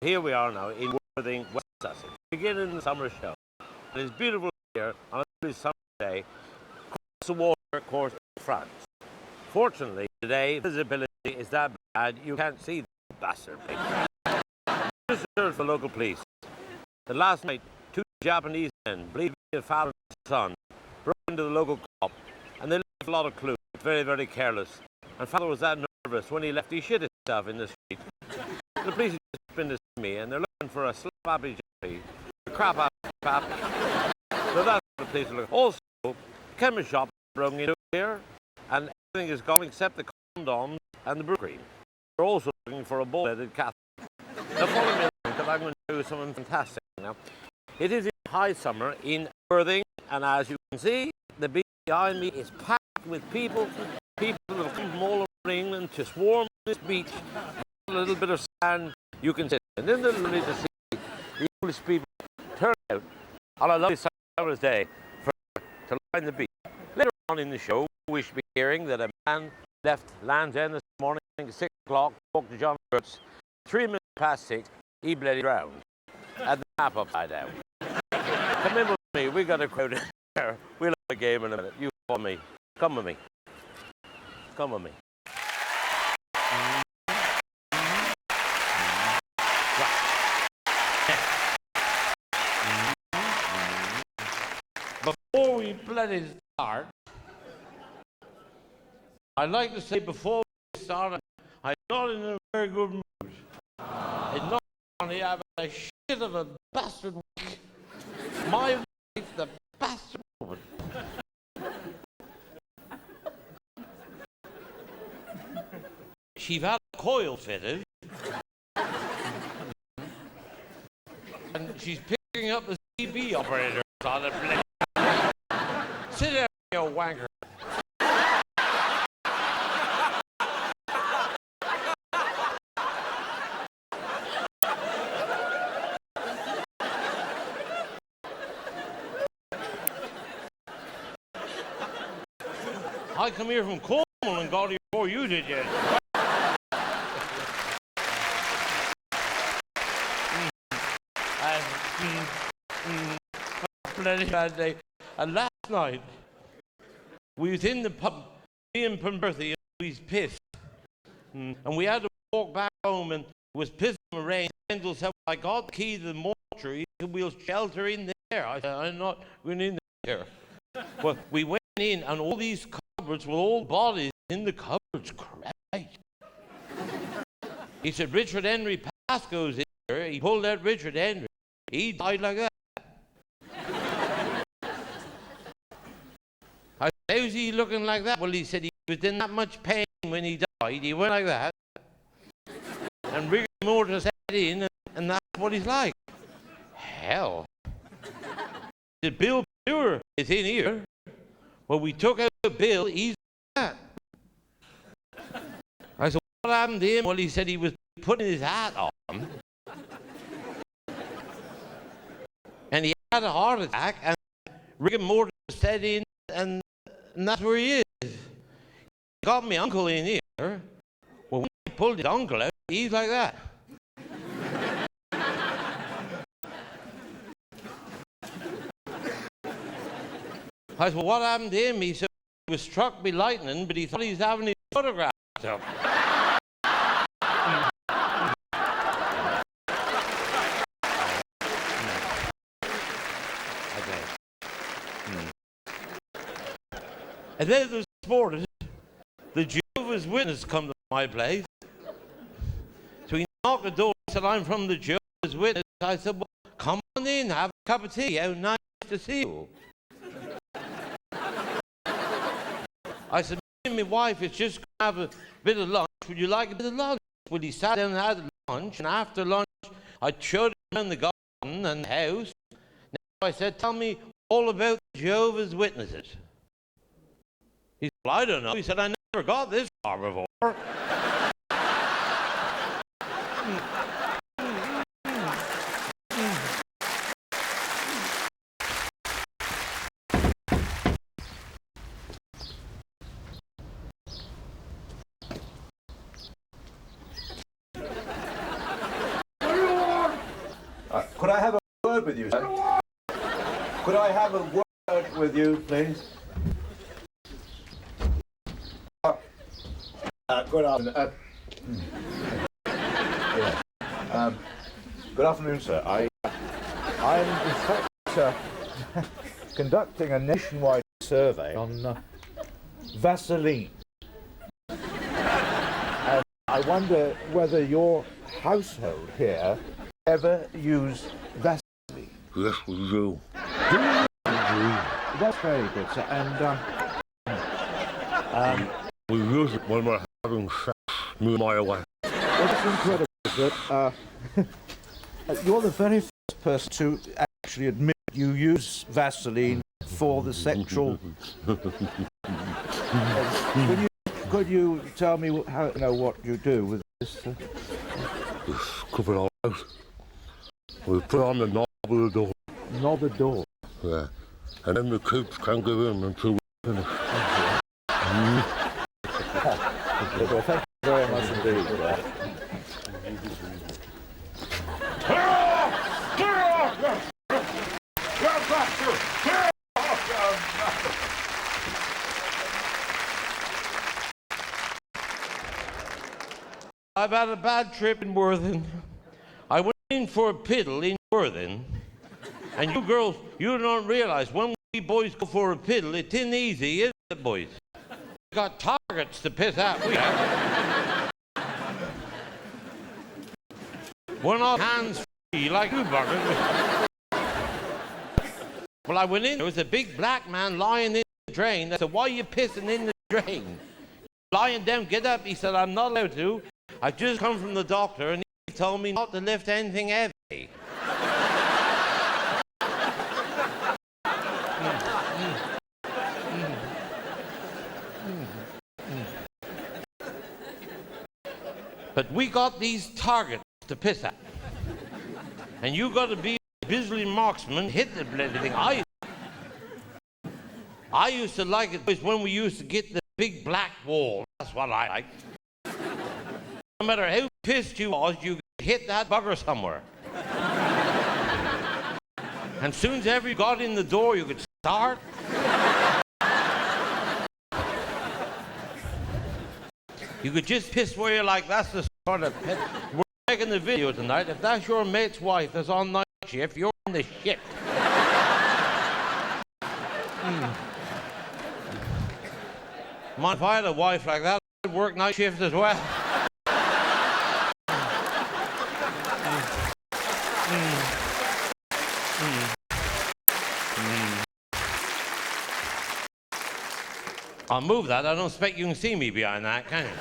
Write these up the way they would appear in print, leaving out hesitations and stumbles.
Here we are now in Worthing, West Sussex, beginning the summer show. It is beautiful here on a lovely summer day, across the water, of course, in France. Fortunately, today, visibility is that bad you can't see the bastard picture. Reserved for local police. The last night, two Japanese men, believed to be a father and son, broke into the local co-op, and they left a lot of clues, very, very careless. And father was that nervous when he left, he shit himself in the street. The police have just been to see me, and they're looking for a slap-happy Jeffrey, a crap-happy pap. So that's what the police are looking. Also, chemist shop broken into here, and everything is gone except the condoms and the brew cream. They're also looking for a bull-headed cat. Now follow me along, because I'm going to do something fantastic now. It is in high summer in Worthing, and as you can see, the beach behind me is packed with people. People have come from all over England to swarm this beach. A little bit of sand you can sit. And then they're lovely to see the English people turn out on a lovely summer's day to line the beach. Later on in the show, we should be hearing that a man left Land's End this morning at 6 o'clock, walked to John Kurtz. 3 minutes past 6, he bloody drowned. Had the map upside down. Come in with me, we got a crowd in there. We'll have a game in a minute. You follow me. Come with me. Come with me. Before we bloody start, I'd like to say before we start, I'm not in a very good mood. It's not funny, I've had a shit of a bastard week. My wife, the bastard woman. She's had a coil fitted, and she's picking up the CB operator on it. Sit down, you wanker. I come here from Cornwall and got here before you did, yet. Bloody bad day. And last night, we was in the pub, me and Pemberthy, and we was pissed. And we had to walk back home, and it was pissing and rain. Angel said, well, I got the key to the mortuary, and we'll shelter in there. I said, I'm not going in there. Well, we went in, and all these cupboards with all bodies in the cupboards. Christ. He said, Richard Henry Pascoe's in there. He pulled out Richard Henry. He died like that. I said, how's he looking like that? Well, he said he was in that much pain when he died. He went like that. And rigor mortis set in, and that's what he's like. Hell. The Bill Brewer is in here. Well, we took out the bill, he's like that. I said, what happened to him? Well, he said he was putting his hat on. And he had a heart attack, and rigor mortis set in, and that's where he is. He got my uncle in here. Well, when he pulled his uncle out, he's like that. I said, well, what happened to him? He said he was struck by lightning, but he thought he was having his photograph up. And then this morning, the Jehovah's Witness come to my place. So he knocked the door and said, I'm from the Jehovah's Witness. I said, well, come on in, have a cup of tea. How nice to see you. I said, me and my wife is just going to have a bit of lunch. Would you like a bit of lunch? Well, he sat down and had lunch, and after lunch, I showed him around the garden and the house. Now I said, tell me all about the Jehovah's Witnesses. He said, well, I don't know. He said, I never got this far before. Could I have a word with you, sir? Could I have a word with you, please? Good afternoon. Yeah. Good afternoon, sir. I'm in fact conducting a nationwide survey on Vaseline. And I wonder whether your household here ever use Vaseline. Yes, we do. Do you? That's very good, sir. And We use it when we're having sex, me and my wife. well, it's incredible that you're the very first person to actually admit you use Vaseline for the sexual. Could you tell me how, what you do with this? Just cover it all out. We put on the knob of the door. Knob the door. Yeah. And then the kids can't get in until we finish. Well, thank you very much indeed. I've had a bad trip in Worthing. I went in for a piddle in Worthing. And you girls, you don't realize when we boys go for a piddle, it isn't easy, is it, boys? We got targets to piss out. We have. We're not hands free like you buggers. Well, I went in, there was a big black man lying in the drain. I said, why are you pissing in the drain? Lying down, get up. He said, I'm not allowed to. I just come from the doctor and he told me not to lift anything heavy. But we got these targets to piss at. And you got to be a busy marksman, hit the bloody thing. I used to like it when we used to get the big black wall. That's what I like. No matter how pissed you was, you could hit that bugger somewhere. And as soon as ever you got in the door, you could start. You could just piss where you like. That's the sort of piss. We're making the video tonight. If that's your mate's wife that's on night shift, you're in the shit. Mind if I had a wife like that, I'd work night shift as well. I'll move that. I don't expect you can see me behind that, can you?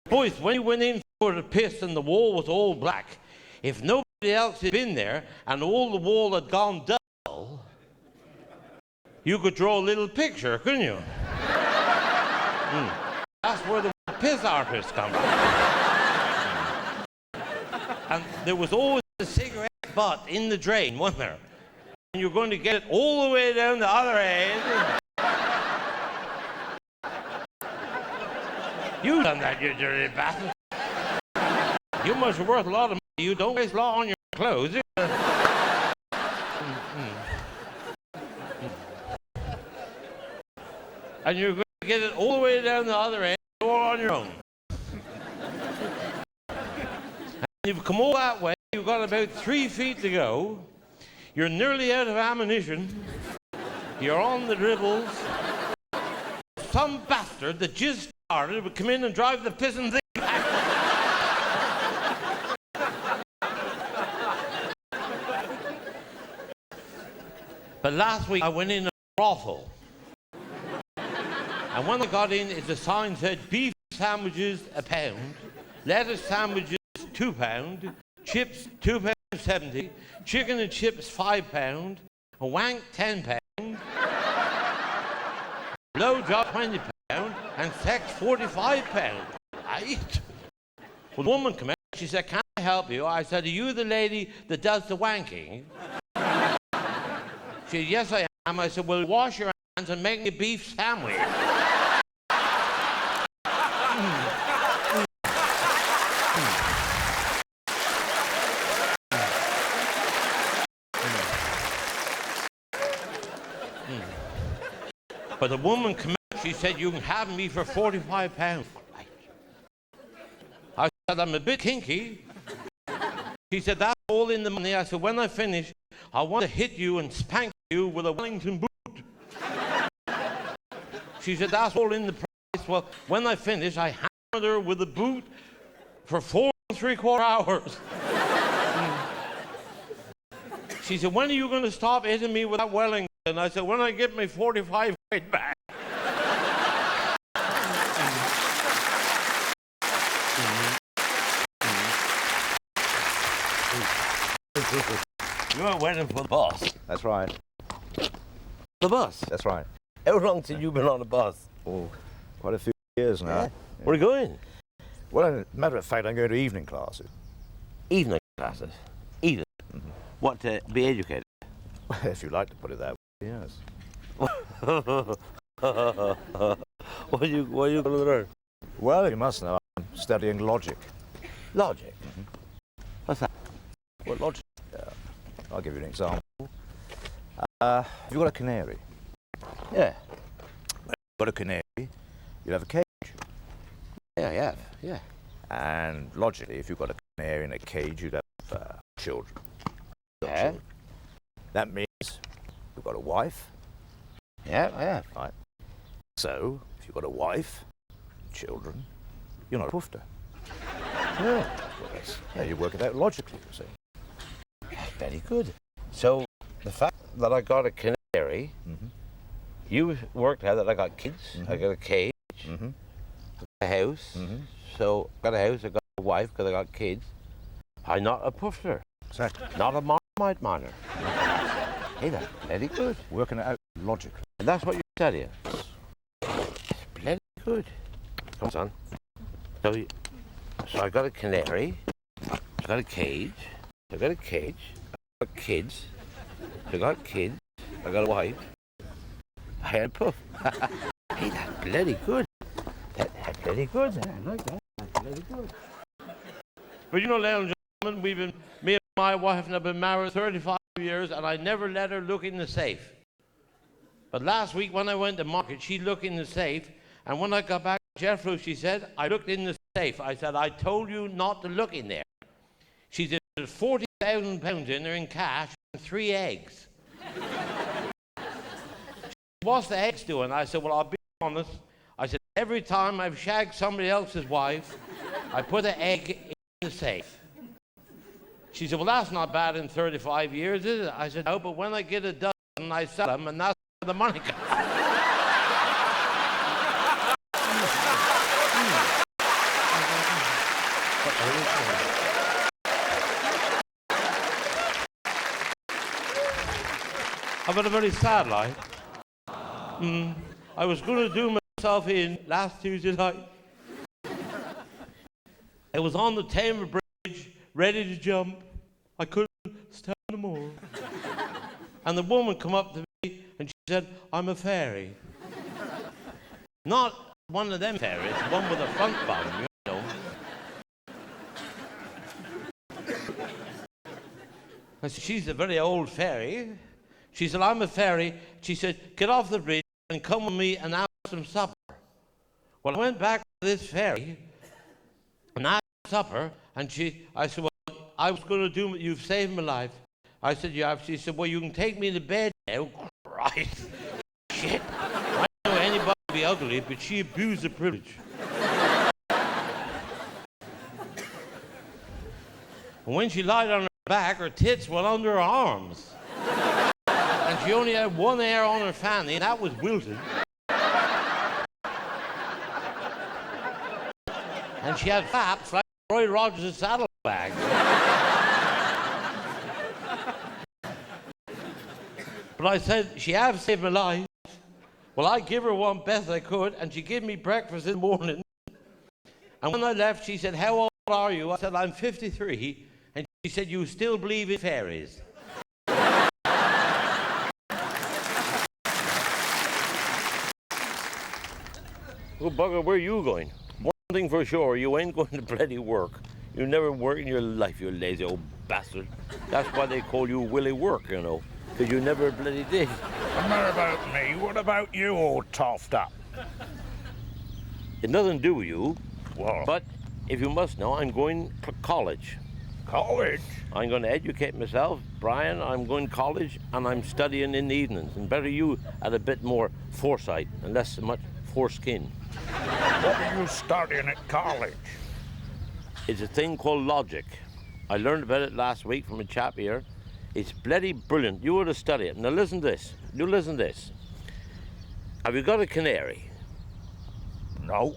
Boys, when you went in for the piss and the wall was all black, if nobody else had been there and all the wall had gone dull, you could draw a little picture, couldn't you? That's where the piss artists come from. And there was always a cigarette butt in the drain, wasn't there? And you're going to get it all the way down the other end. You've done that, you dirty bastard. You must be worth a lot of money. You don't waste a lot on your clothes. And you're going to get it all the way down the other end, all on your own. And you've come all that way. You've got about 3 feet to go. You're nearly out of ammunition. You're on the dribbles. Some bastard that just started would come in and drive the pissing thing back. But last week I went in a brothel. And when I got in, the sign said beef sandwiches £1, lettuce sandwiches £2, chips £2.70, chicken and chips £5, a wank £10, blow job £20, and sex £45. Right? Well, the woman came out, she said, can I help you? I said, are you the lady that does the wanking? She said, yes, I am. I said, well, wash your hands and make me a beef sandwich. But the woman came out, she said, you can have me for £45. I said, I'm a bit kinky. She said, that's all in the money. I said, when I finish, I want to hit you and spank you with a Wellington boot. She said, that's all in the price. Well, when I finish, I hammered her with a boot for 4 3/4 hours. She said, when are you going to stop hitting me with that Wellington? I said, when I get my 45 quid back. You're waiting for the bus. That's right. The bus? That's right. How long since you've been on the bus? Oh, quite a few years now. Yeah. Where are you going? Well, as a matter of fact, I'm going to evening classes. Evening classes? Evening? Mm-hmm. What, to be educated? If you like to put it that way, yes. What are you going to learn? Well, you must know, I'm studying logic. Logic? Mm-hmm. What's that? What logic? I'll give you an example. If you've got a canary. Yeah. If you've got a canary, you'll have a cage. Yeah, yeah, yeah. And logically, if you've got a canary in a cage, you'd have children. Yeah. Children. That means you've got a wife. Yeah, yeah. Right. So, if you've got a wife, children, you're not a poofter. Yeah. Yeah, you work it out logically, you see. Very good. So, the fact that I got a canary, you worked out that I got kids, I got a cage, a house. So, I got a house, I got a wife because I got kids. I'm not a poofter. Exactly. Not a Marmite miner. Hey, that's very good. Working it out logically. And that's what you're studying. Bloody good. Come on. So I got a canary, I got a cage, I got a cage, I got kids, I got kids, I got a wife, I had a puff. Hey, that's bloody good. That's bloody good. I like that. That's bloody good. But you know, ladies and gentlemen, me and my wife have been married 35 years, and I never let her look in the safe. But last week when I went to market, she looked in the safe, and when I got back to Jethro, she said, I looked in the safe. I said, I told you not to look in there. She said, there's £40,000 in there in cash and 3 eggs. What's the eggs doing? I said, well, I'll be honest. I said, every time I've shagged somebody else's wife, I put an egg in the safe. She said, well, that's not bad in 35 years, is it? I said, no, but when I get a dozen, I sell them, and that's where the money comes. I've had a very sad life. I was going to do myself in last Tuesday night. I was on the Thames Bridge, ready to jump. I couldn't stand no more. And the woman come up to me and she said, I'm a fairy. Not one of them fairies, one with a front bum, you know. I said, she's a very old fairy. She said, I'm a fairy. She said, get off the bridge and come with me and have some supper. Well, I went back to this fairy and I had supper, and I said, well, I was going to do it. You've saved my life. I said, you have. She said, well, you can take me to bed now. Christ. Shit. I don't know anybody be ugly, but she abused the privilege. And when she lied on her back, her tits went under her arms. And she only had one hair on her fanny, and that was wilted. And she had flaps like Roy Rogers' saddlebag. But I said, she have saved my life. Well, I give her one best I could, and she gave me breakfast in the morning. And when I left, she said, how old are you? I said, I'm 53. And she said, you still believe in fairies? Oh, bugger, where are you going? One thing for sure, you ain't going to bloody work. You never work in your life, you lazy old bastard. That's why they call you Willie Work, you know. because you never bloody did. What about me? What about you all toffed up? It nothing to do with you, What? but if you must know, I'm going to college. College? I'm going to educate myself. Brian, I'm going to college and I'm studying in the evenings. And better you had a bit more foresight and less so much foreskin. What are you studying at college? It's a thing called logic. I learned about it last week from a chap here. It's bloody brilliant. You ought to study it. Now listen to this. You listen to this. Have you got a canary? No.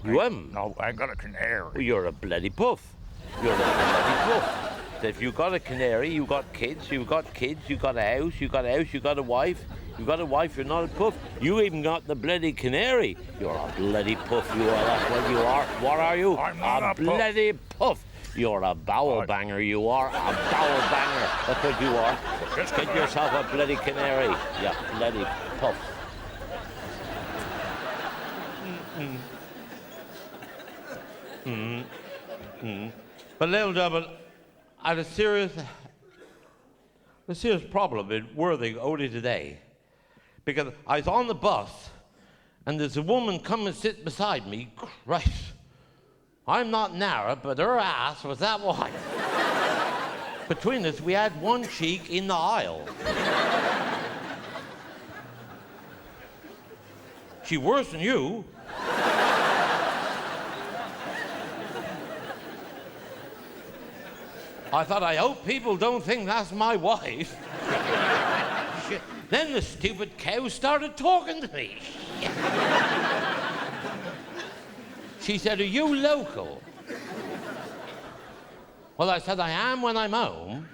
You haven't? No, I ain't got a Well, canary. you're a bloody puff. You're a bloody puff. So if you got a canary, you got kids, you got a house, you got a wife. You got a wife, you're not a puff. You even got the bloody canary. You're a bloody puff, you are. That's what you are. What are you? I'm not a puff. bloody puff. You're a bowel banger, you are. A bowel banger. That's what you are. Just Get yourself a bloody canary. You bloody puff. But ladies and gentlemen, I had a serious problem in Worthing only today. Because I was on the bus, and there's a woman come and sit beside me. Christ, I'm not narrow, but her ass was that wide. Between us, we had one cheek in the aisle. She worse than you. I thought, I hope people don't think that's my wife. Shit. Then the stupid cow started talking to me. She said, are you local? Well, I said, I am when I'm home.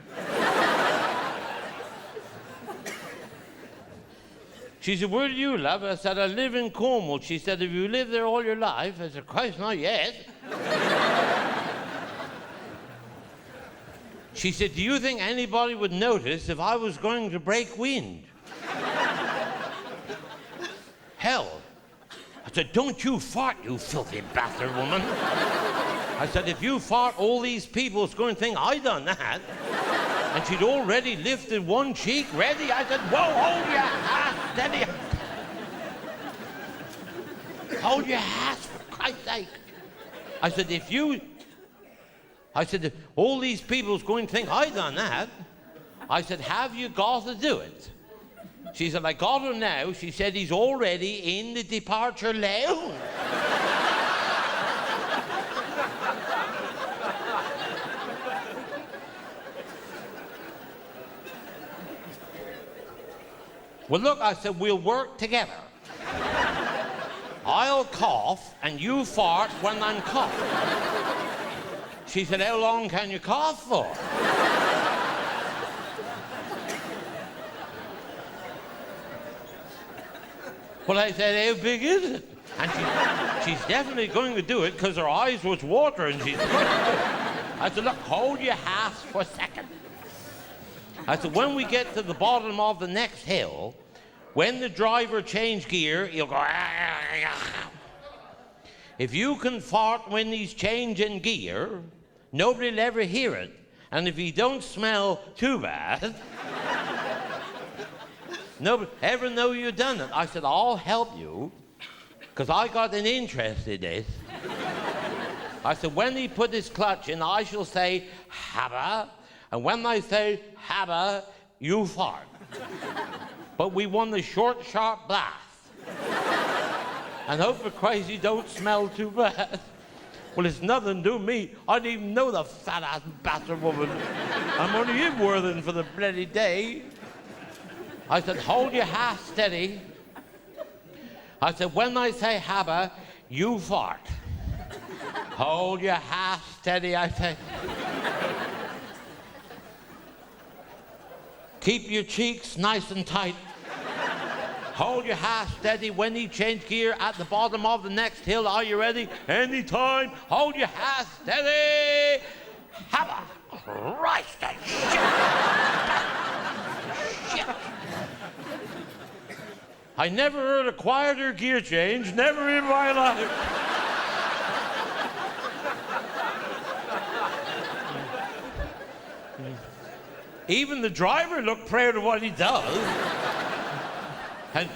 She said, where do you live? I said, I live in Cornwall. She said, have you lived there all your life? I said, Christ, not yet. She said, do you think anybody would notice if I was going to break wind? Hell. I said, don't you fart, you filthy bastard woman. I said, if you fart, all these people's going to think I done that. And she'd already lifted one cheek, ready. I said, whoa, hold your ass, steady. Hold your ass, for Christ's sake. I said, if all these people's going to think I done that. I said, have you got to do it? She said, I got him now. She said, he's already in the departure lounge. Well, look, I said, we'll work together. I'll cough and you fart when I'm coughing. She said, how long can you cough for? Well, I said, how big is it? And she's definitely going to do it because her eyes was watering. She's going to do it. I said, look, hold your ass for a second. I said, when we get to the bottom of the next hill, when the driver change gear, he'll go, if you can fart when he's changing gear, nobody'll ever hear it. And if he don't smell too bad, nobody ever know you done it. I said, I'll help you, because I got an interest in this. I said, when he put his clutch in, I shall say, habba. And when I say, habba, you fart. But we want the short, sharp blast. And hope for Christ he don't smell too bad. Well, it's nothing to me. I didn't even know the fat-ass bastard woman. I'm only in Worthing for the bloody day. I said, hold your hat steady. I said, when I say habba, you fart. Hold your hat steady, I said. Keep your cheeks nice and tight. Hold your hat steady when he change gear at the bottom of the next hill. Are you ready? Anytime. Hold your hat steady. Habba. Christ, that shit. Shit. I never heard a quieter gear change, never in my life. Even the driver looked proud of what he does. And